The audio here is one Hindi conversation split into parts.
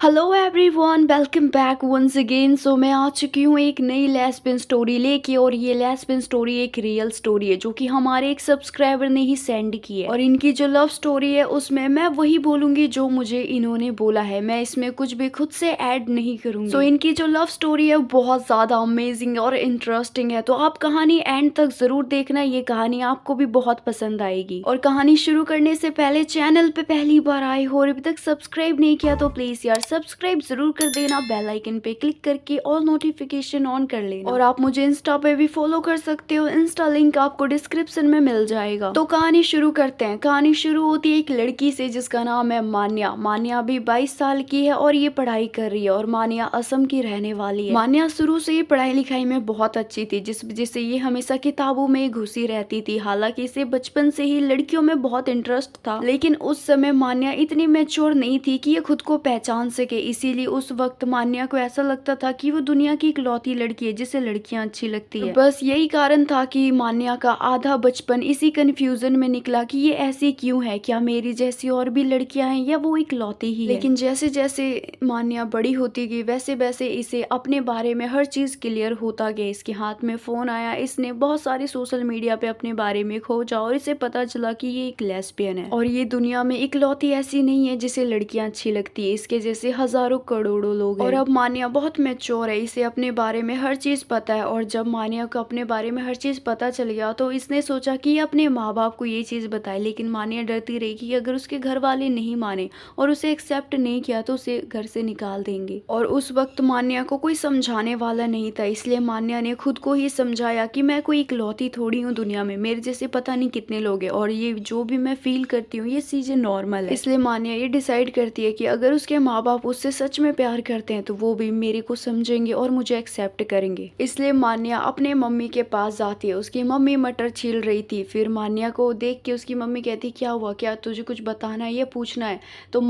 Hello everyone, welcome back once again. So मैं आ चुकी हूँ एक नई लेस्बियन स्टोरी लेके, और ये लेस्बियन स्टोरी एक रियल स्टोरी है जो कि हमारे एक सब्सक्राइबर ने ही सेंड की है। और इनकी जो लव स्टोरी है उसमें मैं वही बोलूंगी जो मुझे इन्होंने बोला है, मैं इसमें कुछ भी खुद से ऐड नहीं करूंगी। सो इनकी जो लव स्टोरी है बहुत ज़्यादा अमेजिंग और इंटरेस्टिंग है, तो आप कहानी एंड तक ज़रूर देखना, ये कहानी आपको भी बहुत पसंद आएगी। और कहानी शुरू करने से पहले चैनल पे पहली बार आए हो और अभी तक सब्सक्राइब नहीं किया तो प्लीज़ यार सब्सक्राइब जरूर कर देना, बेल आइकन पे क्लिक करके ऑल नोटिफिकेशन ऑन कर लेना। और आप मुझे इंस्टा पे भी फॉलो कर सकते हो, इंस्टा लिंक आपको डिस्क्रिप्शन में मिल जाएगा। तो कहानी शुरू करते हैं। कहानी शुरू होती है एक लड़की से जिसका नाम है मान्या। मान्या अभी 22 साल की है और ये पढ़ाई कर रही है, और मान्या असम की रहने वाली है। मान्या शुरू से ही पढ़ाई लिखाई में बहुत अच्छी थी, जिस वजह से ये हमेशा किताबों में घुसी रहती थी। हालांकि इसे बचपन से ही लड़कियों में बहुत इंटरेस्ट था, लेकिन उस समय मान्या इतनी मैच्योर नहीं थी कि ये खुद को पहचान सके। इसीलिए उस वक्त मान्या को ऐसा लगता था कि वो दुनिया की इकलौती लड़की है जिसे लड़कियां अच्छी लगती है। बस यही कारण था कि मान्या का आधा बचपन इसी कंफ्यूजन में निकला कि ये ऐसी क्यों है, क्या मेरी जैसी और भी लड़कियां हैं या वो इकलौती ही है। लेकिन जैसे जैसे मान्या बड़ी होती गई वैसे वैसे इसे अपने बारे में हर चीज क्लियर होता गया। इसके हाथ में फोन आया, इसने बहुत सारे सोशल मीडिया पे अपने बारे में खोजा और इसे पता चला कि ये एक लेस्बियन है, और ये दुनिया में इकलौती ऐसी नहीं है जिसे लड़कियां अच्छी लगती है, इसके जैसे हजारों करोड़ों लोग हैं। और अब मान्या बहुत मैच्योर है, इसे अपने बारे में हर चीज पता है। और जब मान्या को अपने बारे में हर चीज पता चल गया तो इसने सोचा कि ये अपने माँ बाप को ये चीज बताए, लेकिन मान्या डरती रही कि अगर उसके घर वाले नहीं माने और उसे एक्सेप्ट नहीं किया तो उसे घर से निकाल देंगे। और उस वक्त मान्या को कोई समझाने वाला नहीं था, इसलिए मान्या ने खुद को ही समझाया कि मैं कोई इकलौती थोड़ी हूँ दुनिया में, मेरे जैसे पता नहीं कितने लोग हैं, और ये जो भी मैं फील करती हूँ ये चीजें नॉर्मल है। इसलिए मान्या ये डिसाइड करती है कि अगर उसके माँ बाप उससे सच में प्यार करते हैं तो वो भी मेरे को समझेंगे और मुझे एक्सेप्ट करेंगे। इसलिए मान्या अपने मम्मी के पास जाती है। उसकी मम्मी मटर छील रही थी, फिर मान्या को देख के उसकी मम्मी कहती क्या हुआ, क्या तुझे कुछ बताना है या पूछना है। तो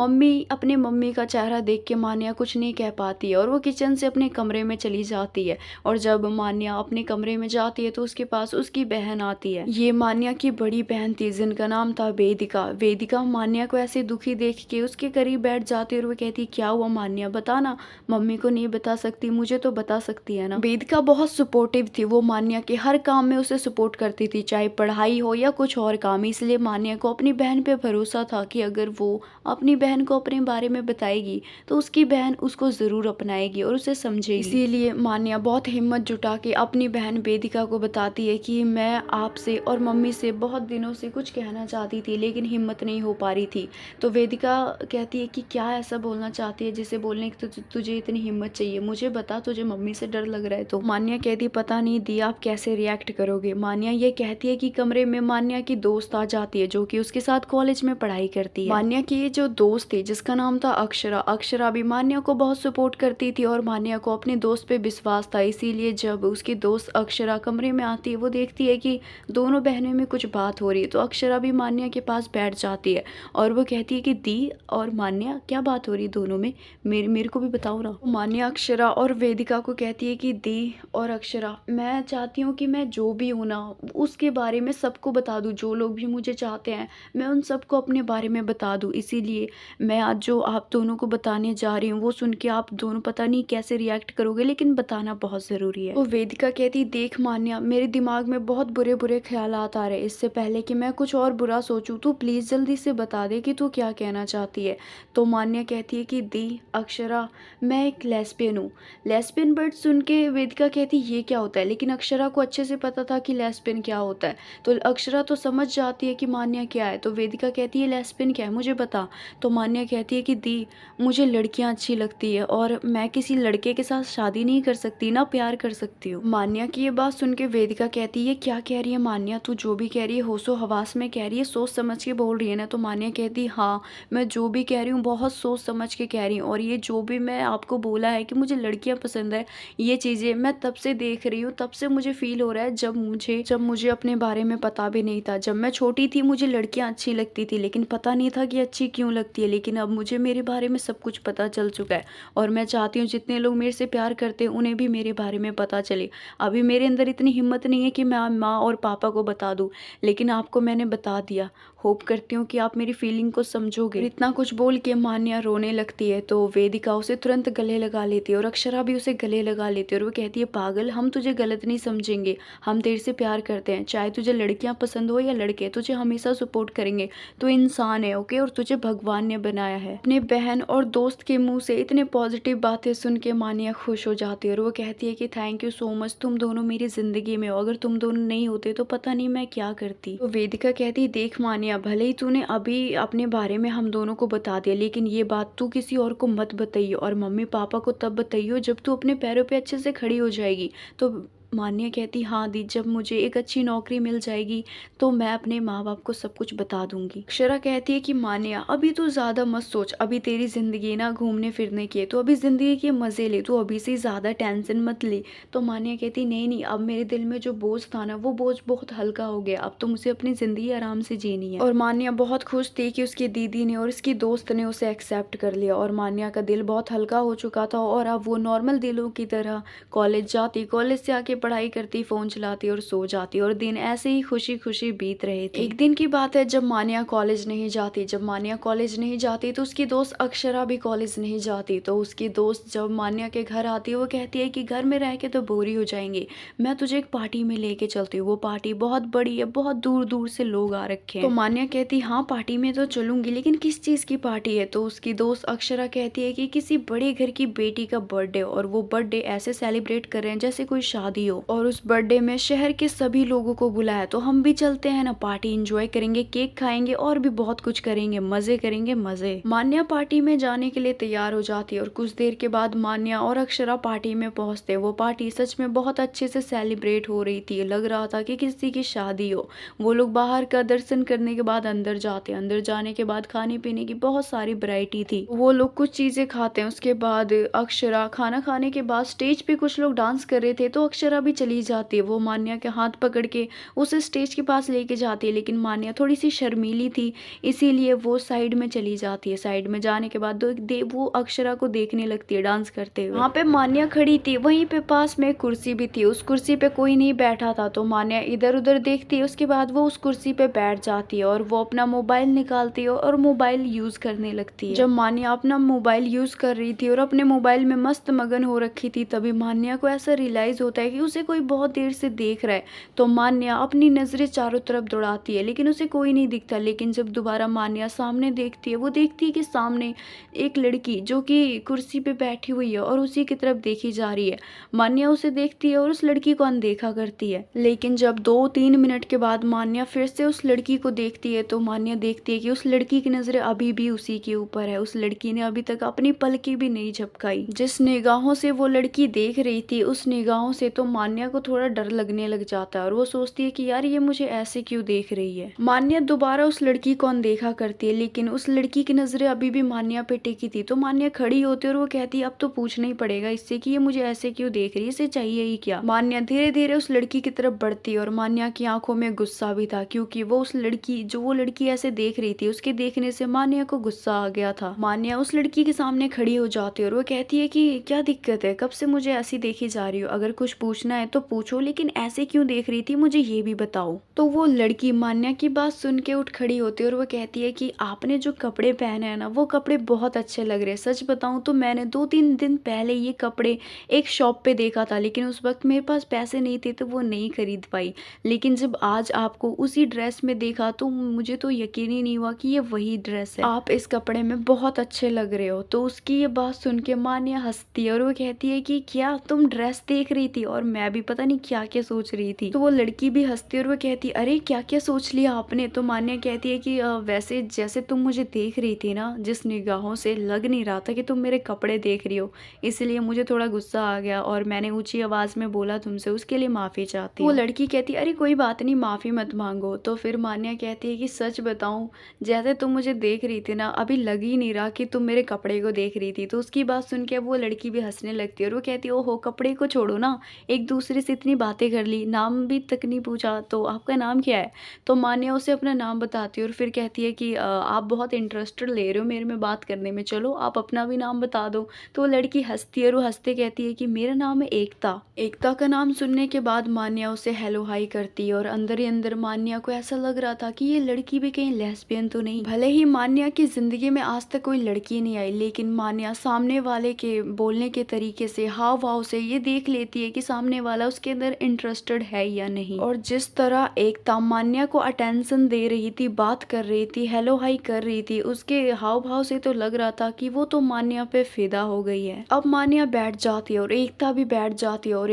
अपने मम्मी का चेहरा देख के मान्या कुछ नहीं कह पाती है और वो किचन से अपने कमरे में चली जाती है। और जब मान्या अपने कमरे में जाती है तो उसके पास उसकी बहन आती है। ये मान्या की बड़ी बहन थी जिनका नाम था वेदिका। वेदिका मान्या को ऐसे दुखी देख के उसके करीब बैठ जाती है और वो कहती क्या हुआ मान्या, बताना, मम्मी को नहीं बता सकती, मुझे तो बता सकती है ना। वेदिका बहुत सपोर्टिव थी, वो मान्या के हर काम में उसे सपोर्ट करती थी, चाहे पढ़ाई हो या कुछ और काम। इसलिए मान्या को अपनी बहन पे भरोसा था कि अगर वो अपनी बहन को अपने बारे में बताएगी तो उसकी बहन उसको जरूर अपनाएगी और उसे समझेगी। इसीलिए मान्या बहुत हिम्मत जुटा के अपनी बहन वेदिका को बताती है कि मैं आपसे और मम्मी से बहुत दिनों से कुछ कहना चाहती थी लेकिन हिम्मत नहीं हो पा रही थी। तो वेदिका कहती है कि क्या ऐसा बोलना चाहती है जिसे बोलने की तुझे इतनी हिम्मत चाहिए, मुझे बता, तुझे मम्मी से डर लग रहा है तो। मान्या कहती पता नहीं दी आप कैसे रिएक्ट करोगे। मान्या ये कहती है कि कमरे में मान्या की दोस्त आ जाती है जो कि उसके साथ कॉलेज में पढ़ाई करती है। मान्या की ये जो दोस्त थी जिसका नाम था अक्षरा, अक्षरा भी मान्या को बहुत सपोर्ट करती थी और मान्या को अपने दोस्त पे विश्वास था। इसीलिए जब उसकी दोस्त अक्षरा कमरे में आती है, वो देखती है कि दोनों बहनों में कुछ बात हो रही है, तो अक्षरा भी मान्या के पास बैठ जाती है और वो कहती है कि दी और मान्या क्या बात हो रही है दोनों में, मेरे को भी बताओ ना। मान्या अक्षरा और वेदिका को कहती है कि दी और अक्षरा, मैं चाहती हूँ कि मैं जो भी हूँ ना उसके बारे में सबको बता दूँ, जो लोग भी मुझे चाहते हैं मैं उन सबको अपने बारे में बता दूँ। इसीलिए मैं आज जो आप दोनों को बताने जा रही हूँ वो सुन के आप दोनों पता नहीं कैसे रिएक्ट करोगे, लेकिन बताना बहुत ज़रूरी है। तो वेदिका कहती देख मान्या, मेरे दिमाग में बहुत बुरे बुरे ख्यालात आ रहे हैं, इससे पहले कि मैं कुछ और बुरा सोचूं तू प्लीज़ जल्दी से बता दे कि तू क्या कहना चाहती है। तो मान्या कहती है कि दी अक्षरा, मैं एक लेस्बियन हूँ। लेस्बियन वर्ड सुन के वेदिका कहती ये क्या होता है, लेकिन अक्षरा को अच्छे से पता था कि लेस्बियन क्या होता है। तो अक्षरा तो समझ जाती है कि मान्या क्या है। तो वेदिका कहती है लेस्बियन क्या है मुझे बता। तो मान्या कहती है कि दी मुझे लड़कियां अच्छी लगती है और मैं किसी लड़के के साथ शादी नहीं कर सकती, ना प्यार कर सकती हूँ। मान्या की ये बात सुन के वेदिका कहती है क्या कह रही है मान्या, तू जो भी कह रही है होशो हवास में कह रही है, सोच समझ के बोल रही है ना। तो मान्या कहती हाँ, मैं जो भी कह रही हूँ बहुत सोच समझ के कह रही हूँ, और ये जो भी मैं आपको बोला है कि मुझे लड़कियां पसंद है, ये चीज़ें मैं तब से देख रही हूँ, तब से मुझे फील हो रहा है जब मुझे अपने बारे में पता भी नहीं था। जब मैं छोटी थी मुझे लड़कियां अच्छी लगती थी लेकिन पता नहीं था कि अच्छी क्यों लगती है, लेकिन अब मुझे मेरे बारे में सब कुछ पता चल चुका है और मैं चाहती हूँ जितने लोग मेरे से प्यार करते हैं उन्हें भी मेरे बारे में पता चले। अभी मेरे अंदर इतनी हिम्मत नहीं है कि मैं माँ और पापा को बता दूँ, लेकिन आपको मैंने बता दिया। होप करती हूँ कि आप मेरी फीलिंग को समझोगे। इतना कुछ बोल के मान्या रोने लगती लगती है तो वेदिका उसे तुरंत गले लगा लेती है और अक्षरा भी उसे गले लगा लेती है और वो कहती है पागल, हम तुझे गलत नहीं समझेंगे, हम तेरे से प्यार करते हैं, चाहे तुझे लड़कियां पसंद हो या लड़के, तुझे हमेशा सपोर्ट करेंगे, तू इंसान है ओके, और तुझे भगवान ने बनाया है। अपने बहन और दोस्त के मुंह से इतने पॉजिटिव बातें सुन के मानिया खुश हो जाती है और वो कहती है कि थैंक यू सो मच, तुम दोनों मेरी जिंदगी में हो, अगर तुम दोनों नहीं होते तो पता नहीं मैं क्या करती। तो वेदिका कहती देख मानिया, भले ही तूने अभी अपने बारे में हम दोनों को बता दिया, लेकिन ये बात तू किसी और को मत बताइयो और मम्मी पापा को तब बताइयो जब तू अपने पैरों पे अच्छे से खड़ी हो जाएगी। तो मान्या कहती हाँ दी, जब मुझे एक अच्छी नौकरी मिल जाएगी तो मैं अपने माँ बाप को सब कुछ बता दूंगी। अक्षरा कहती है कि मान्या अभी तू ज़्यादा मत सोच, अभी तेरी ज़िंदगी ना घूमने फिरने की है, तो अभी ज़िंदगी के मज़े ले, तू अभी से ज़्यादा टेंशन मत ले। तो मान्या कहती नहीं नहीं, अब मेरे दिल में जो बोझ था ना वो बोझ बहुत हल्का हो गया, अब तो मुझे अपनी ज़िंदगी आराम से जीनी है। और मान्या बहुत खुश थी कि उसकी दीदी ने और उसकी दोस्त ने उसे एक्सेप्ट कर लिया और मान्या का दिल बहुत हल्का हो चुका था और अब वो नॉर्मल दिलों की तरह कॉलेज जाती, कॉलेज से आके पढ़ाई करती, फोन चलाती और सो जाती और दिन ऐसे ही खुशी खुशी बीत रहे थे। एक दिन की बात है जब मान्या कॉलेज नहीं जाती, तो उसकी दोस्त अक्षरा भी कॉलेज नहीं जाती। तो उसकी दोस्त जब मान्या के घर आती है वो कहती है कि घर में रह के तो बोरी हो जाएंगे, मैं तुझे एक पार्टी में लेके चलती हूँ, वो पार्टी बहुत बड़ी है, बहुत दूर दूर से लोग आ रखे हैं। तो मान्या कहती हाँ पार्टी में तो चलूंगी, लेकिन किस चीज की पार्टी है। तो उसकी दोस्त अक्षरा कहती है कि किसी बड़े घर की बेटी का बर्थडे, और वो बर्थडे ऐसे सेलिब्रेट कर रहे हैं जैसे कोई शादी हो, और उस बर्थडे में शहर के सभी लोगों को बुलाया, तो हम भी चलते हैं ना, पार्टी एंजॉय करेंगे, केक खाएंगे और भी बहुत कुछ करेंगे, मजे करेंगे मजे। मान्या पार्टी में जाने के लिए तैयार हो जाती है और कुछ देर के बाद मान्या और अक्षरा पार्टी में पहुंचते। वो पार्टी सच में बहुत अच्छे से सेलिब्रेट हो रही थी, लग रहा था कि किसी की शादी हो। वो लोग बाहर का दर्शन करने के बाद अंदर जाते, अंदर जाने के बाद खाने पीने की बहुत सारी वैरायटी थी, वो लोग कुछ चीजें खाते हैं। उसके बाद अक्षरा खाना खाने के बाद स्टेज पे कुछ लोग डांस कर रहे थे तो अक्षरा भी चली जाती है, वो मान्या के हाथ पकड़ के उसे स्टेज के पास लेके जाती है, लेकिन मान्या थोड़ी सी शर्मीली थी इसीलिए वो साइड में चली जाती है। साइड में जाने के बाद वो अक्षरा को देखने लगती है डांस करते हुए। वहाँ पे मान्या खड़ी थी, वहीं पे पास में कुर्सी भी थी, उस कुर्सी पे कोई नहीं बैठा था, तो मान्या इधर उधर देखती है, उसके बाद वो उस कुर्सी पे बैठ जाती है और वो अपना मोबाइल निकालती है और मोबाइल यूज करने लगती है। जब मान्या अपना मोबाइल यूज कर रही थी और अपने मोबाइल में मस्त मगन हो रखी थी, तभी मान्या को ऐसा रियलाइज होता है कि उसे कोई बहुत देर से देख रहा है। तो मान्या अपनी नजरें चारों तरफ दौड़ाती है लेकिन उसे कोई नहीं दिखता, लेकिन जब दोबारा मान्या सामने देखती है, वो देखती है कि सामने एक लड़की जो कि कुर्सी पे बैठी हुई है और उसी की तरफ देखी जा रही है। मान्या उसे देखती है और उस लड़की को अनदेखा करती है, लेकिन जब 2-3 मिनट के बाद मान्या फिर से उस लड़की को देखती है तो मान्या देखती है कि उस लड़की की नजरें अभी भी उसी के ऊपर है। उस लड़की ने अभी तक अपनी पलकें भी नहीं झपकाई। जिस निगाहों से वो लड़की देख रही थी उस निगाहों से तो मान्या को थोड़ा डर लगने लग जाता है और वो सोचती है कि यार ये मुझे ऐसे क्यों देख रही है। मान्या दोबारा उस लड़की को अनदेखा करती है, लेकिन उस लड़की की नजरें अभी भी मान्या पे टिकी थी। तो मान्या खड़ी होती है और वो कहती है अब तो पूछना ही पड़ेगा इससे कि ये मुझे ऐसे क्यों देख रही है, इसे चाहिए ही क्या। मान्या धीरे धीरे उस लड़की की तरफ बढ़ती है और मान्या की आंखों में गुस्सा भी था, क्योंकि वो लड़की ऐसे देख रही थी, उसके देखने से मान्या को गुस्सा आ गया था। मान्या उस लड़की के सामने खड़ी हो जाती है और वो कहती है कि क्या दिक्कत है, कब से मुझे ऐसी देखी जा रही हो, अगर कुछ पूछना है तो पूछो, लेकिन ऐसे क्यों देख रही थी मुझे ये भी बताओ। तो वो लड़की मान्या की बात सुन के उठ खड़ी होती है और वो कहती है कि आपने जो कपड़े पहने हैं ना वो कपड़े बहुत अच्छे लग रहे हैं। सच बताऊं तो मैंने 2-3 दिन पहले ये कपड़े एक शॉप पे देखा था, लेकिन उस वक्त मेरे पास पैसे नहीं थे तो वो नहीं खरीद पाई, लेकिन जब आज आपको उसी ड्रेस में देखा तो मुझे तो यकीन ही नहीं हुआ कि ये वही ड्रेस है, आप इस कपड़े में बहुत अच्छे लग रहे हो। तो उसकी ये बात सुन के मान्या हंसती है और वो कहती है कि क्या तुम ड्रेस देख रही थी, और मैं भी पता नहीं क्या क्या सोच रही थी। तो वो लड़की भी हंसती है और वो कहती है अरे क्या क्या सोच लिया आपने। तो मान्या कहती है कि वैसे जैसे तुम मुझे देख रही थी ना, जिस निगाहों से, लग नहीं रहा था कि तुम मेरे कपड़े देख रही हो, इसलिए मुझे थोड़ा गुस्सा आ गया और मैंने ऊंची आवाज में बोला तुमसे, उसके लिए माफी चाहती हूँ। वो लड़की कहती है अरे कोई बात नहीं, माफी मत मांगो। तो फिर मान्या कहती है कि सच बताऊं, जैसे तुम मुझे देख रही थी ना, अभी लग ही नहीं रहा कि तुम मेरे कपड़े को देख रही थी। तो उसकी बात सुन के वो लड़की भी हंसने लगती है और वो कहती है ओहो कपड़े को छोड़ो ना, एक एक दूसरे से इतनी बातें कर ली, नाम भी तक नहीं पूछा, तो आपका नाम क्या है? तो मान्या उसे अपना नाम बताती है और फिर कहती है कि आप बहुत इंटरेस्टेड ले रहे हो मेरे में बात करने में, चलो आप अपना भी नाम बता दो। तो वो लड़की हँसती है और वो हँसते कहती है कि मेरा नाम है एकता। एकता का नाम सुनने के बाद मान्या उसे हेलो हाय करती है और अंदर ही अंदर मान्या को ऐसा लग रहा था कि ये लड़की भी कहीं लेस्बियन तो नहीं। भले ही मान्या की जिंदगी में आज तक कोई लड़की नहीं आई, लेकिन मान्या सामने वाले के बोलने के तरीके से, हाव भाव से ये देख लेती है कि सामने वाला उसके अंदर इंटरेस्टेड है या नहीं। और जिस तरह एकता मान्या को अटेंशन दे रही थी, बात कर रही थी, हेलो हाय कर रही थी, उसके हाव भाव से तो लग रहा था कि वो तो मान्या पे फिदा हो गई है। अब मान्या बैठ जाती है और एकता भी बैठ जाती है और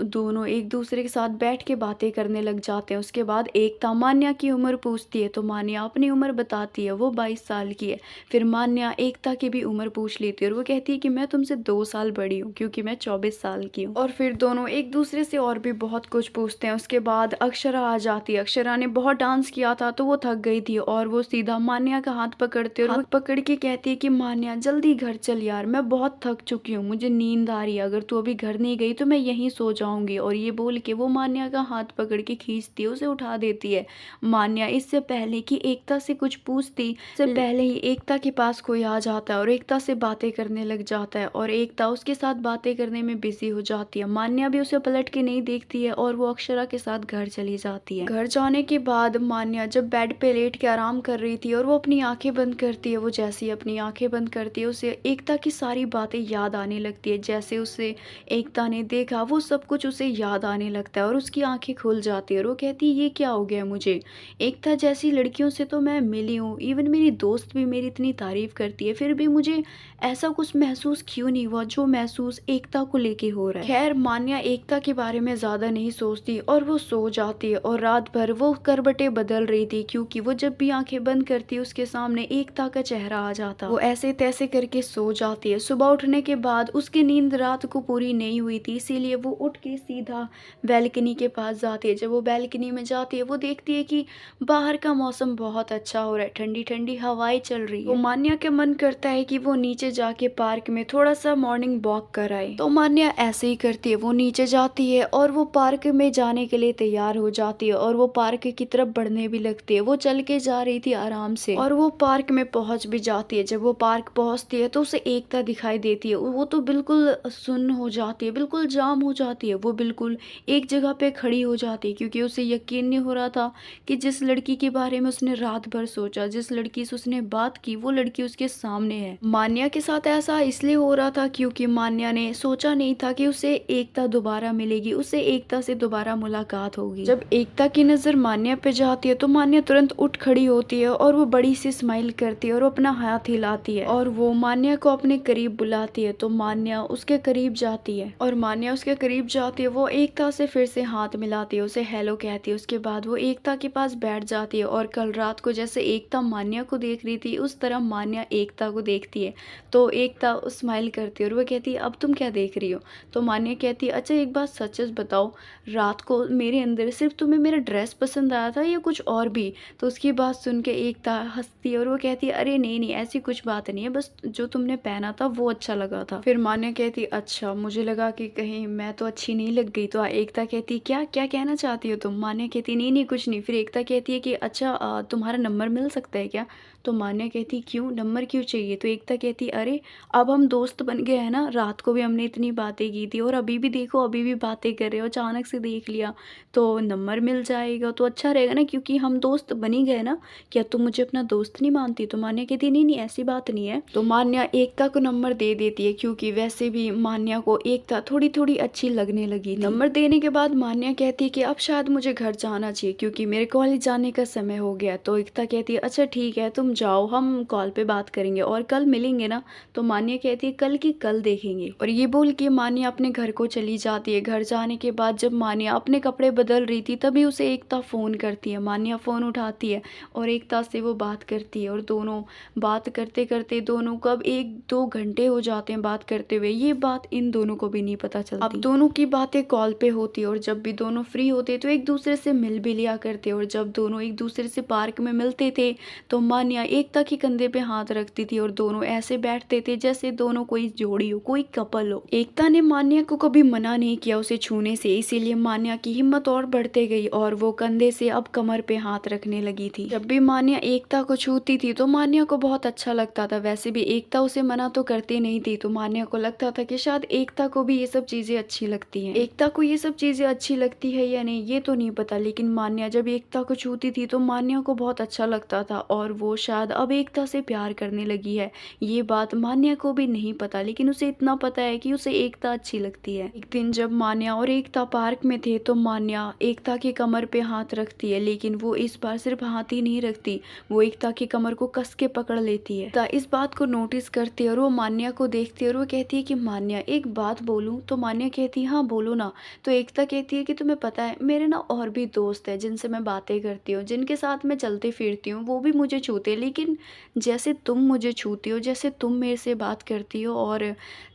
दोनों एक दूसरे के साथ बैठ के बातें करने लग जाते हैं। उसके बाद एकता मान्या की उम्र पूछती है तो मान्या अपनी उम्र बताती है, वो 22 साल की है। फिर मान्या एकता की भी उम्र पूछ लेती है और वो कहती है कि मैं तुमसे 2 साल बड़ी हूँ क्योंकि मैं 24 साल की हूँ। और फिर दोनों एक दूसरे से और भी बहुत कुछ पूछते हैं। उसके बाद अक्षरा आ जाती है। अक्षरा ने बहुत डांस किया था तो वो थक गई थी और वो सीधा मान्या का हाथ पकड़ते और वो पकड़ के कहती है कि मान्या जल्दी घर चल यार, मैं बहुत थक चुकी हूँ, मुझे नींद आ रही है, अगर तू अभी घर नहीं गई तो मैं यहीं सो जाऊंगी। और ये बोल के वो मान्या का हाथ पकड़ के खींचती है, उसे उठा देती है। मान्या इससे पहले कि एकता से कुछ पूछती से पहले ही एकता के पास कोई आ जाता है और एकता से बातें करने लग जाता है और एकता उसके साथ बातें करने में बिजी हो जाती है। मान्या भी उसे पलट के नहीं देखती है और वो अक्षरा के साथ घर चली जाती है। घर जाने के बाद मान्या जब बेड पे लेट के आराम कर रही थी और वो अपनी आंखें बंद करती है, वो जैसे ही अपनी आंखें बंद करती है उसे एकता की सारी बातें याद आने लगती है। जैसे उसे एकता ने देखा वो सब कुछ उसे याद आने लगता है और उसकी आंखें खुल जाती है और वो कहती है ये क्या हो गया मुझे, एकता जैसी लड़कियों से तो मैं मिली हूँ, इवन मेरी दोस्त भी मेरी इतनी तारीफ करती है, फिर भी मुझे ऐसा कुछ महसूस क्यों नहीं हुआ जो महसूस एकता को लेके हो रहा है। खैर मान्या एकता के बारे में ज्यादा नहीं सोचती और वो सो जाती है और रात भर वो करवटें बदल रही थी क्योंकि वो जब भी आंखें बंद करती उसके सामने एकता का चेहरा आ जाता। वो ऐसे तैसे करके सो जाती है। सुबह उठने के बाद उसकी नींद रात को पूरी नहीं हुई थी, इसीलिए वो उठ के सीधा बैल्कनी के पास जाती है। जब वो बैल्कनी में जाती है वो देखती है कि बाहर का मौसम बहुत अच्छा हो रहा है, ठंडी ठंडी हवाएं चल रही है। तो मान्या का मन करता है कि वो नीचे जाके पार्क में थोड़ा सा मॉर्निंग वॉक कर आए। तो मान्या ऐसे ही करती है, वो नीचे जाती है और वो पार्क में जाने के लिए तैयार हो जाती है और वो पार्क की तरफ बढ़ने भी लगती है। वो चल के जा रही थी आराम से और वो पार्क में पहुंच भी जाती है। जब वो पार्क पहुंचती है तो उसे एकता दिखाई देती है। वो तो बिल्कुल सुन्न हो जाती है, बिल्कुल जाम हो जाती है। वो बिल्कुल एक जगह पे खड़ी हो जाती है क्योंकि उसे यकीन नहीं हो रहा था कि जिस लड़की के बारे में उसने रात भर सोचा, जिस लड़की से उसने बात की, वो लड़की उसके सामने है। मान्या के साथ ऐसा इसलिए हो रहा था क्योंकि मान्या ने सोचा नहीं था कि उसे एकता दोबारा मिलेगी, उसे एकता से दोबारा मुलाकात होगी। जब एकता की नजर मान्या पे जाती है तो मान्या तुरंत उठ खड़ी होती है और वो बड़ी सी स्माइल करती है और अपना हाथ हिलाती है और वो मान्या को अपने करीब बुलाती है। तो मान्या उसके करीब जाती है और मान्या उसके करीब जाती है, वो एकता से फिर से हाथ मिलाती है, उसे हेलो कहती है। उसके बाद वो एकता के पास बैठ जाती है और कल रात को जैसे एकता मान्या को देख रही थी उस तरह मान्या एकता को देखती है। तो एकता स्माइल करती है और वो कहती है अब तुम क्या देख रही हो? तो मान्या कहती है अच्छा एक बात सच सच बताओ, रात को मेरे अंदर सिर्फ तुम्हें मेरा ड्रेस पसंद आया था या कुछ और भी? तो उसकी बात सुन के एकता हंसती है और वो कहती है अरे नहीं नहीं ऐसी कुछ बात नहीं है, बस जो तुमने पहना था वो अच्छा लगा था। फिर मान्या कहती अच्छा, मुझे लगा कि कहीं मैं तो अच्छी नहीं लग गई। तो एकता कहती क्या क्या कहना चाहती हो तुम? मान्या कहती नहीं नहीं कुछ नहीं। फिर एकता कहती है कि अच्छा तुम्हारा नंबर मिल सकता है क्या? तो मान्या कहती क्यों, नंबर क्यों चाहिए? तो एकता कहती अरे अब हम दोस्त बन गए हैं ना, रात को भी हमने इतनी बातें की थी और अभी भी देखो अभी भी बातें कर रहे हो, अचानक से देख लिया तो नंबर मिल जाएगा तो अच्छा रहेगा ना, क्योंकि हम दोस्त बन ही गए ना, क्या तुम मुझे अपना दोस्त नहीं मानती? तो मान्या कहती नहीं नहीं ऐसी बात नहीं है। तो मान्या एकता को नंबर दे देती है क्योंकि वैसे भी मान्या को एकता थोड़ी थोड़ी अच्छी लगने लगी। नंबर देने के बाद मान्या कहती है कि अब शायद मुझे घर जाना चाहिए क्योंकि मेरे कॉलेज जाने का समय हो गया। तो एकता कहती है अच्छा ठीक है तुम जाओ, हम कॉल पे बात करेंगे और कल मिलेंगे ना? तो मान्या कहती है कल की कल देखेंगे। और ये बोल के मान्या अपने घर को चली जाती है। घर जाने के बाद जब मान्या अपने कपड़े बदल रही थी तभी उसे एकता फोन करती है। मान्या फोन उठाती है और एकता से वो बात करती है और दोनों बात करते करते दोनों कब 1-2 घंटे हो जाते हैं बात करते हुए। ये बात इन दोनों को भी नहीं पता चलती। अब दोनों की बातें कॉल पे होती है और जब भी दोनों फ्री होते तो एक दूसरे से मिल भी लिया करते और जब दोनों एक दूसरे से पार्क में मिलते थे तो मान्या एकता के कंधे पे हाथ रखती थी और दोनों ऐसे बैठते थे जैसे दोनों कोई जोड़ी हो, कोई कपल हो। एकता ने मान्या को कभी मना नहीं किया उसे छूने से, इसीलिए मान्या की हिम्मत और बढ़ते गई और वो कंधे से अब कमर पे हाथ रखने लगी थी। जब भी मान्या एकता को छूती थी तो मान्या को बहुत अच्छा लगता था। वैसे भी एकता उसे मना तो करती नहीं थी, तो मान्या को लगता था कि शायद एकता को भी ये सब चीजें अच्छी लगती हैं। एकता को ये सब चीजें अच्छी लगती है या नहीं ये तो नहीं पता, लेकिन मान्या जब एकता को छूती थी तो मान्या को बहुत अच्छा लगता था और वो शायद अब एकता से प्यार करने लगी है। ये बात मान्या को भी नहीं पता, लेकिन उसे इतना पता है कि उसे एकता अच्छी लगती है। एक दिन जब मान्या और एकता पार्क में थे तो मान्या एकता की कमर पे हाथ रखती है, लेकिन वो इस बार सिर्फ हाथ ही नहीं रखती, वो एकता की कमर को कस के पकड़ लेती है। एकता इस बात को नोटिस करती है और वो मान्या को देखती है और वो कहती है कि मान्या एक बात बोलूं? तो मान्या कहती है हाँ बोलो ना। तो एकता कहती है कि तुम्हें पता है मेरे ना और भी दोस्त है जिनसे मैं बातें करती हूँ, जिनके साथ मैं चलती फिरती हूँ, वो भी मुझे छूते हैं, लेकिन जैसे तुम मुझे छूती हो, जैसे तुम मेरे से बात करती हो और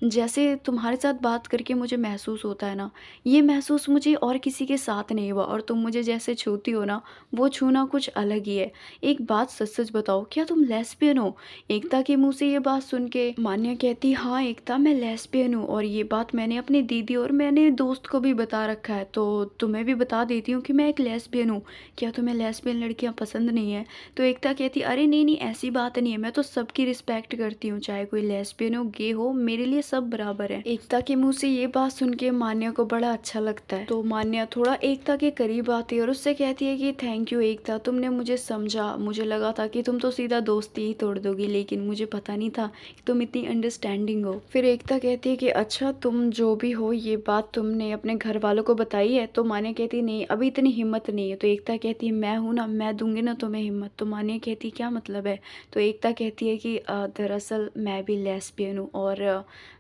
जैसे तुम्हारे साथ बात करके मुझे महसूस होता है ना, ये महसूस मुझे और किसी के साथ नहीं हुआ। और तुम मुझे जैसे छूती हो ना, वो छूना कुछ अलग ही है। एक बात सच सच बताओ, क्या तुम लेस्बियन हो? एकता के मुंह से ये बात सुन के मान्या कहती हाँ एकता मैं लेस्बियन हूँ और ये बात मैंने अपनी दीदी और मैंने दोस्त को भी बता रखा है, तो तुम्हें भी बता देती हूँ कि मैं एक लेस्बियन हूँ। क्या तुम्हें लेस्बियन लड़कियाँ पसंद नहीं है? तो एकता कहती अरे नहीं नहीं ऐसी बात नहीं है, मैं तो सबकी रिस्पेक्ट करती हूँ, चाहे कोई लेस्बियन हो गे हो, मेरे लिए सब बराबर है। एकता के मुंह से ये बात सुन के मान्या को बड़ा अच्छा लगता है, तो मान्या थोड़ा एकता के करीब आती है और उससे कहती है कि थैंक यू एकता, तुमने मुझे समझा। मुझे लगा था कि तुम तो सीधा दोस्ती ही तोड़ दोगी, लेकिन मुझे पता नहीं था कि तुम इतनी अंडरस्टैंडिंग हो। फिर एकता कहती है कि अच्छा तुम जो भी हो, ये बात तुमने अपने घर वालों को बताई है? तो मान्या कहती नहीं अभी इतनी हिम्मत नहीं है। तो एकता कहती है मैं हूँ ना, मैं दूंगी ना तुम्हें हिम्मत। तो मान्या कहती क्या मतलब है? तो एकता कहती है कि दरअसल मैं भी लेस्बियन हूँ और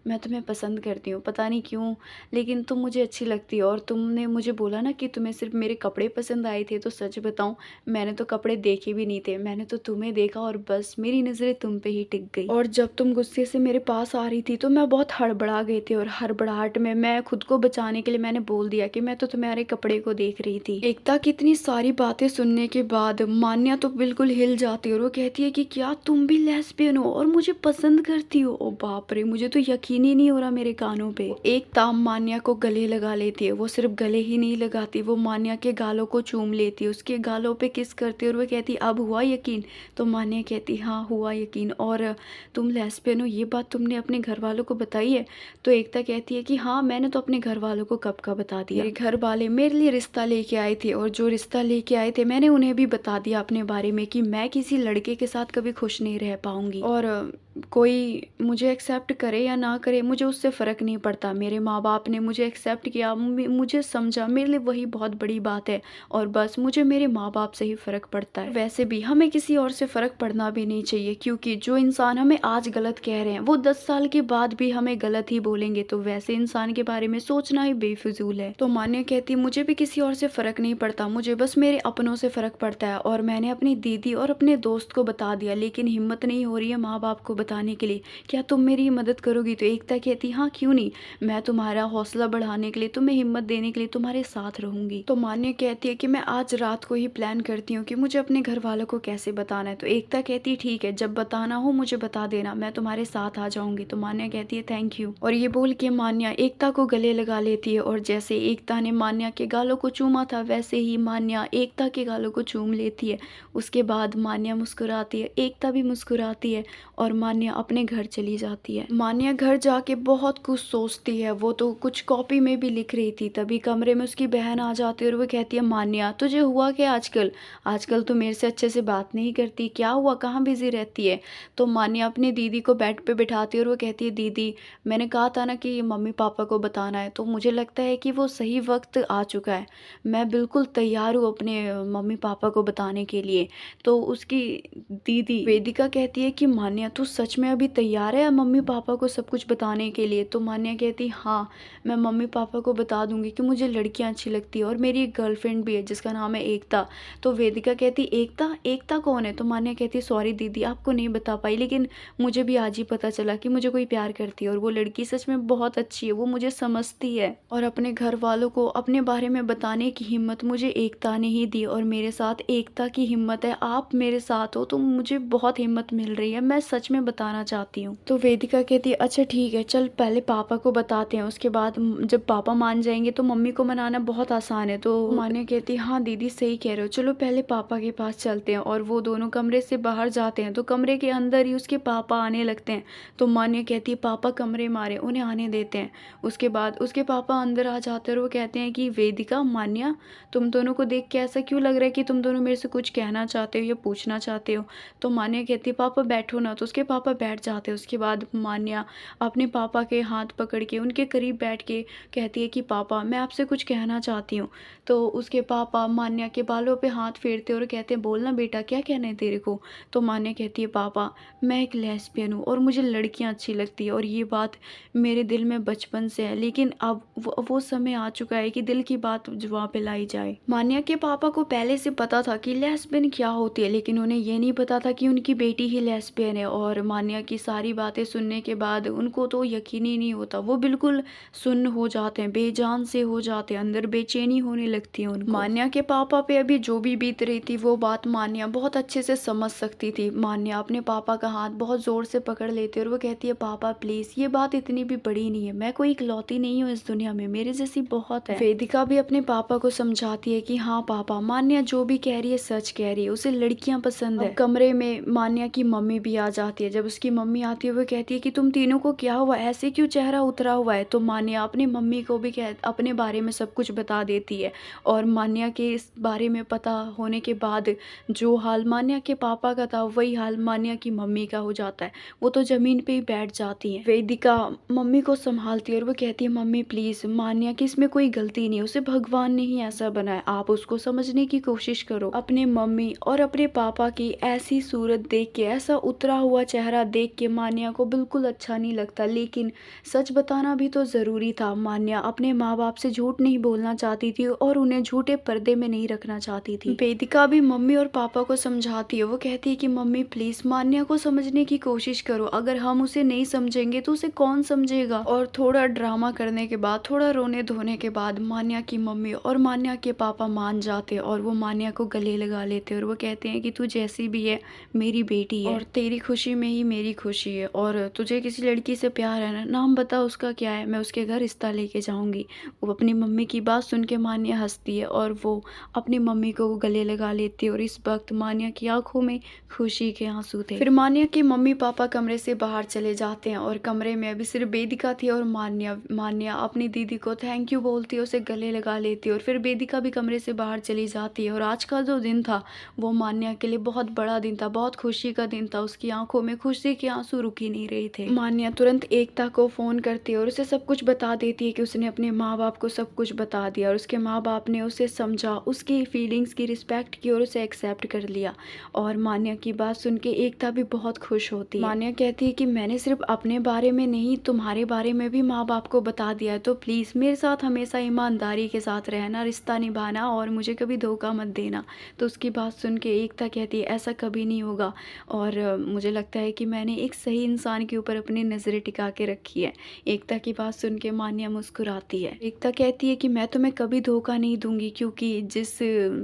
मैं तुम्हें पसंद करती हूँ, पता नहीं क्यों, लेकिन तुम मुझे अच्छी लगती हो। और तुमने मुझे बोला ना कि तुम्हें सिर्फ मेरे कपड़े पसंद आए थे, तो सच बताऊं मैंने तो कपड़े देखे भी नहीं थे, मैंने तो तुम्हें देखा और बस मेरी नज़रें तुम पे ही टिक गई। और जब तुम गुस्से से मेरे पास आ रही थी तो मैं बहुत हड़बड़ा गई थी और हड़बड़ाहट में मैं खुद को बचाने के लिए मैंने बोल दिया कि मैं तो तुम्हारे कपड़े को देख रही थी। एकता की इतनी सारी बातें सुनने के बाद मान्या तो बिल्कुल हिल जाती है और वो कहती है कि क्या तुम भी लेस्बियन हो और मुझे पसंद करती हो? ओ बाप रे, मुझे तो यकीन ही नहीं हो रहा मेरे कानों पे। एकता मान्या को गले लगा लेती है, वो सिर्फ गले ही नहीं लगाती, वो मान्या के गालों को चूम लेती है, उसके गालों पे किस करती है और वो कहती अब हुआ यकीन? तो मान्या कहती हाँ हुआ यकीन। और तुम लेस्बियन हो ये बात तुमने अपने घर वालों को बताई है? तो एकता कहती है कि हाँ मैंने तो अपने घर वालों को कब का बता दिया। मेरे घर वाले मेरे लिए रिश्ता लेके आए थे और जो रिश्ता लेके आए थे मैंने उन्हें भी बता दिया अपने बारे में कि मैं किसी लड़के के साथ कभी खुश नहीं रह पाऊंगी और कोई मुझे एक्सेप्ट करे या ना करे मुझे उससे फ़र्क नहीं पड़ता। मेरे माँ बाप ने मुझे एक्सेप्ट किया, मुझे समझा, मेरे लिए वही बहुत बड़ी बात है और बस मुझे मेरे माँ बाप से ही फ़र्क पड़ता है। वैसे भी हमें किसी और से फ़र्क पड़ना भी नहीं चाहिए, क्योंकि जो इंसान हमें आज गलत कह रहे हैं वो 10 साल के बाद भी हमें गलत ही बोलेंगे, तो वैसे इंसान के बारे में सोचना ही बेफिजूल है। तो मान्या कहती मुझे भी किसी और से फ़र्क नहीं पड़ता, मुझे बस मेरे अपनों से फ़र्क पड़ता है और मैंने अपनी दीदी और अपने दोस्त को बता दिया, लेकिन हिम्मत नहीं हो रही है माँ बाप को बताने के लिए। क्या तुम मेरी मदद करोगी? तो एकता कहती हाँ क्यों नहीं, मैं तुम्हारा हौसला बढ़ाने के लिए, तुम्हें हिम्मत देने के लिए तुम्हारे साथ रहूंगी। तो मान्या कहती है कि मैं आज रात को ही प्लान करती हूँ कि मुझे अपने घर वालों को कैसे बताना है। तो एकता कहती है ठीक है, जब बताना हो मुझे बता देना, मैं तुम्हारे साथ आ जाऊंगी। तो मान्या कहती है थैंक यू। और ये बोल के मान्या एकता को गले लगा लेती है और जैसे एकता ने मान्या के गालों को चूमा था वैसे ही मान्या एकता के गालों को चूम लेती है। उसके बाद मान्या मुस्कुराती है, एकता भी मुस्कुराती है और मान्या अपने घर चली जाती है। मान्या घर जाके बहुत कुछ सोचती है, वो तो कुछ कॉपी में भी लिख रही थी, तभी कमरे में उसकी बहन आ जाती है और वो कहती है मान्या तुझे हुआ क्या आजकल? आजकल तो मेरे से अच्छे से बात नहीं करती, क्या हुआ, कहाँ बिजी रहती है? तो मान्या अपनी दीदी को बेड पे बिठाती है और वो कहती है दीदी मैंने कहा था ना कि मम्मी पापा को बताना है, तो मुझे लगता है कि वो सही वक्त आ चुका है, मैं बिल्कुल तैयार हूँ अपने मम्मी पापा को बताने के लिए। तो उसकी दीदी वेदिका कहती है कि मान्या तू सच में अभी तैयार है मम्मी पापा को सब कुछ बताने के लिए? तो मान्या कहती हाँ, मैं मम्मी पापा को बता दूंगी कि मुझे लड़कियां अच्छी लगती है और मेरी एक गर्लफ्रेंड भी है जिसका नाम है एकता। तो वेदिका कहती एकता? एकता कौन है? तो मान्या कहती सॉरी दीदी, आपको नहीं बता पाई, लेकिन मुझे भी आज ही पता चला कि मुझे कोई प्यार करती है और वो लड़की सच में बहुत अच्छी है, वो मुझे समझती है। और अपने घर वालों को अपने बारे में बताने की हिम्मत मुझे एकता ने ही दी और मेरे साथ एकता की हिम्मत है। आप मेरे साथ हो तो मुझे बहुत हिम्मत मिल रही है, मैं सच में बताना चाहती हूँ। तो वेदिका कहती है अच्छा ठीक है, चल पहले पापा को बताते हैं, उसके बाद जब पापा मान जाएंगे तो मम्मी को मनाना बहुत आसान है। तो मान्या कहती है हाँ दीदी सही कह रहे हो, चलो पहले पापा के पास चलते हैं। और वो दोनों कमरे से बाहर जाते हैं तो कमरे के अंदर ही उसके पापा आने लगते हैं। तो मान्या कहती है पापा कमरे मारे, उन्हें आने देते हैं। उसके बाद उसके पापा अंदर आ जाते हैं और वो कहते हैं कि वेदिका, मान्या, तुम दोनों को देख के ऐसा क्यों लग रहा है कि तुम दोनों मेरे से कुछ कहना चाहते हो या पूछना चाहते हो? तो मान्या कहती है पापा बैठो ना। तो उसके पापा बैठ जाते हैं। उसके बाद मान्या अपने पापा के हाथ पकड़ के उनके करीब बैठ के कहती है कि पापा मैं आपसे कुछ कहना चाहती हूँ। तो उसके पापा मान्या के बालों पे हाथ फेरते और कहते हैं बोलना बेटा, क्या कहना है तेरे को? तो मान्या कहती है पापा मैं एक लेस्बियन हूँ और मुझे लड़कियाँ अच्छी लगती है और ये बात मेरे दिल में बचपन से है, लेकिन अब वो समय आ चुका है कि दिल की बात जुबां पे लाई जाए। मान्या के पापा को पहले से पता था कि लेस्बियन क्या होती है, लेकिन उन्हें ये नहीं पता था कि उनकी बेटी ही लेस्बियन है। और मान्या की सारी बातें सुनने के बाद उनको तो यकीन ही नहीं होता, वो बिल्कुल सुन्न हो जाते हैं, बेजान से हो जाते हैं, अंदर बेचैनी होने लगती है उनको। मान्या के पापा पे अभी जो भी बीत रही थी वो बात मान्या बहुत अच्छे से समझ सकती थी। मान्या अपने पापा का हाथ बहुत जोर से पकड़ लेती है और वो कहती है पापा प्लीज, ये बात इतनी भी बड़ी नहीं है, मैं कोई इकलौती नहीं हूँ इस दुनिया में, मेरे जैसी बहुत है। वेदिका भी अपने पापा को समझाती है कि हाँ पापा, मान्या जो भी कह रही है सच कह रही है, उसे लड़कियां पसंद है। कमरे में मान्या की मम्मी भी आ जाती है। जब उसकी मम्मी आती है वो कहती है कि तुम तीनों को क्या हुआ, ऐसे क्यों चेहरा उतरा हुआ है? तो मान्या अपनी मम्मी को भी अपने बारे में सब कुछ बता देती है। और मान्या के इस बारे में पता होने के बाद जो हाल मान्या के पापा का था वही हाल मान्या की मम्मी का हो जाता है। वो तो जमीन पे ही बैठ जाती है। वेदिका मम्मी को संभालती है और वो कहती है मम्मी प्लीज, मान्या की इसमें कोई गलती नहीं है, उसे भगवान ने ही ऐसा बनाया, आप उसको समझने की कोशिश करो। अपने मम्मी और अपने पापा की ऐसी सूरत देख के, ऐसा उतरा हुआ चेहरा देख के मान्या को बिल्कुल अच्छा नहीं लगता, लेकिन सच बताना भी तो जरूरी था। मान्या अपने माँ बाप से झूठ नहीं बोलना चाहती थी और उन्हें झूठे पर्दे में नहीं रखना चाहती थी। वेदिका भी मम्मी और पापा को समझाती है। वो कहती है कि मम्मी प्लीज मान्या को समझने की कोशिश करो, अगर हम उसे नहीं समझेंगे तो उसे कौन समझेगा? और थोड़ा ड्रामा करने के बाद, थोड़ा रोने धोने के बाद मान्या की मम्मी और मान्या के पापा मान जाते हैं और वो मान्या को गले लगा लेते हैं और वो कहते हैं कि तू जैसी भी है मेरी बेटी है और तेरी खुशी में ही मेरी खुशी है, और तुझे किसी लड़की से प्यार है ना, नाम बता उसका क्या है, मैं उसके घर रिश्ता लेके जाऊंगी। वो अपनी मम्मी की बात सुन के मान्या हंसती है और वो अपनी मम्मी को गले लगा लेती है और इस वक्त मान्या की आंखों में खुशी के आंसू थे। फिर मान्या के मम्मी पापा कमरे से बाहर चले जाते हैं और कमरे में अभी सिर्फ वेदिका थी और मान्या अपनी दीदी को थैंक यू बोलती है, उसे गले लगा लेती है और फिर वेदिका भी कमरे से बाहर चली जाती है। और आज का जो दिन था वो मान्या के लिए बहुत बड़ा दिन था, बहुत खुशी का दिन था, उसकी आंखों में खुशी के आंसू रुक ही नहीं रहे थे। मान्या तुरंत एकता को फोन करती है और उसे सब कुछ बता देती है कि उसने अपने माँ बाप को सब कुछ बता दिया और उसके माँ बाप ने उसे समझा, उसकी फीलिंग्स की रिस्पेक्ट की और उसे एक्सेप्ट कर लिया। और मान्या की बात सुन के एकता भी बहुत खुश होती है। मान्या कहती है कि मैंने सिर्फ अपने बारे में नहीं, तुम्हारे बारे में भी माँ बाप को बता दिया है, तो प्लीज मेरे साथ हमेशा ईमानदारी के साथ रहना, रिश्ता निभाना और मुझे कभी धोखा मत देना। तो उसकी बात सुन के एकता कहती है ऐसा कभी नहीं होगा और मुझे लगता है कि मैंने एक सही इंसान के ऊपर अपनी नजरें टिका के रखी है। एकता की बात सुन के मान्या मुस्कुराती है। एकता कहती है कि मैं तुम्हें कभी धोखा नहीं दूंगी, क्योंकि जिस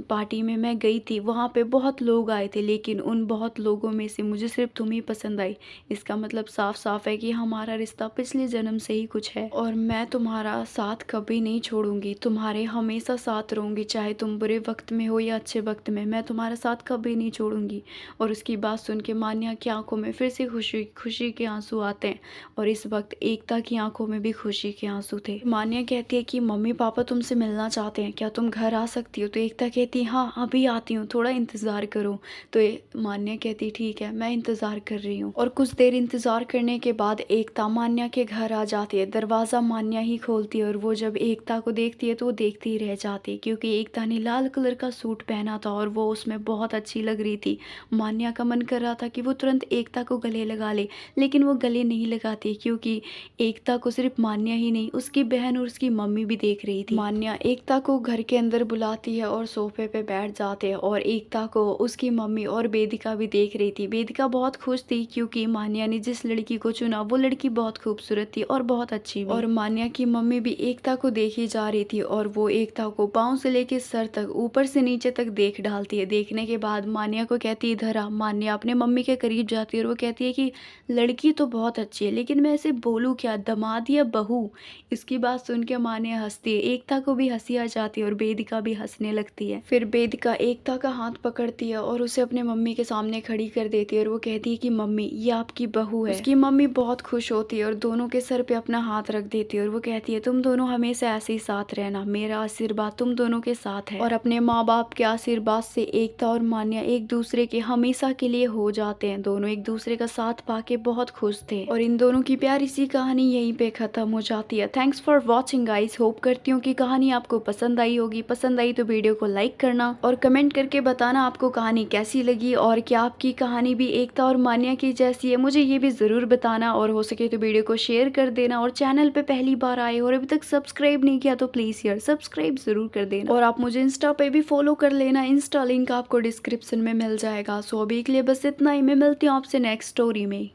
पार्टी में मैं गई थी वहाँ पे बहुत लोग आए थे, लेकिन उन बहुत लोगों में से मुझे सिर्फ तुम ही पसंद आई। इसका मतलब साफ साफ है कि हमारा रिश्ता पिछले जन्म से ही कुछ है और मैं तुम्हारा साथ कभी नहीं छोड़ूंगी, तुम्हारे हमेशा साथ रहूंगी, चाहे तुम बुरे वक्त में हो या अच्छे वक्त में, मैं तुम्हारा साथ कभी नहीं छोड़ूंगी। और उसकी बात सुन के मान्या की आंखों में फिर से खुशी के आंसू आते हैं और इस वक्त एकता की आंखों में भी खुशी के आंसू थे। मान्या कहती है कि मम्मी पापा तुमसे मिलना चाहते हैं, क्या तुम घर आ सकती हो? तो एकता कहती है हाँ अभी आती हूँ, थोड़ा इंतजार करो। तो मान्या कहती ठीक है, मैं इंतजार कर रही हूँ। और कुछ देर इंतजार करने के बाद एकता मान्या के घर आ जाती है। दरवाजा मान्या ही खोलती है और वो जब एकता को देखती है तो वो देखती ही रह जाती है, क्योंकि एकता ने लाल कलर का सूट पहना था और वो उसमें बहुत अच्छी लग रही थी। मान्या का मन कर रहा था कि वो तुरंत एकता को गले लगा ले, लेकिन वो गले नहीं लगाती क्योंकि एकता को सिर्फ मान्या ही नहीं उसकी बहन और उसकी मम्मी भी देख रही थी। मान्या एकता को घर के अंदर बुलाती है और सोफे पे बैठ जाते हैं और एकता को उसकी मम्मी और वेदिका भी देख रही थी। वेदिका बहुत खुश थी क्योंकि मान्या ने जिस लड़की को चुना वो लड़की बहुत खूबसूरत थी और बहुत अच्छी भी। और मान्या की मम्मी भी एकता को देखी जा रही थी और वो एकता को पाँव से लेकर सर तक ऊपर से नीचे तक देख डालती है। देखने के बाद मान्या को कहती है इधर आ। मान्या अपने मम्मी के करीब जाती है और वो कहती है कि लड़की तो बहुत अच्छी है, लेकिन मैं इसे बोलूँ क्या, दामाद या बहू। इसकी बात सुन के मान्या हंसती है। एकता को भी हंसी आ जाती है और वेदिका भी हंसने लगती है। फिर वेदिका एकता का हाथ पकड़ती है और उसे अपने मम्मी के सामने खड़ी कर देती है और वो कहती है कि मम्मी ये आपकी बहू है। उसकी मम्मी बहुत खुश होती है और दोनों के सर पे अपना हाथ रख देती है और वो कहती है तुम दोनों हमेशा ऐसे ही साथ रहना, मेरा आशीर्वाद तुम दोनों के साथ है। और अपने माँ बाप के आशीर्वाद से एकता और मान्या एक दूसरे के हमेशा के लिए हो जाते हैं। दोनों एक दूसरे का साथ पाके बहुत खुश थे और इन दोनों की प्यारी सी कहानी यहीं पे खत्म हो जाती है। Thanks for watching guys. Hope करती हूँ कि कहानी आपको पसंद आई होगी। पसंद आई तो वीडियो को लाइक करना और कमेंट करके बताना आपको कहानी कैसी लगी और क्या आपकी कहानी भी एकता और मान्या की जैसी है, मुझे ये भी जरूर बताना। और हो सके तो वीडियो को शेयर कर देना और चैनल पे पहली बार आए और अभी तक सब्सक्राइब नहीं किया तो प्लीज यार सब्सक्राइब जरूर कर देना। और आप मुझे इंस्टा पे भी फॉलो कर लेना, इंस्टा लिंक आपको डिस्क्रिप्शन में मिल जाएगा। सो अभी के लिए बस इतना ही, मैं मिलती हूँ आपसे नेक्स्ट स्टोरी में।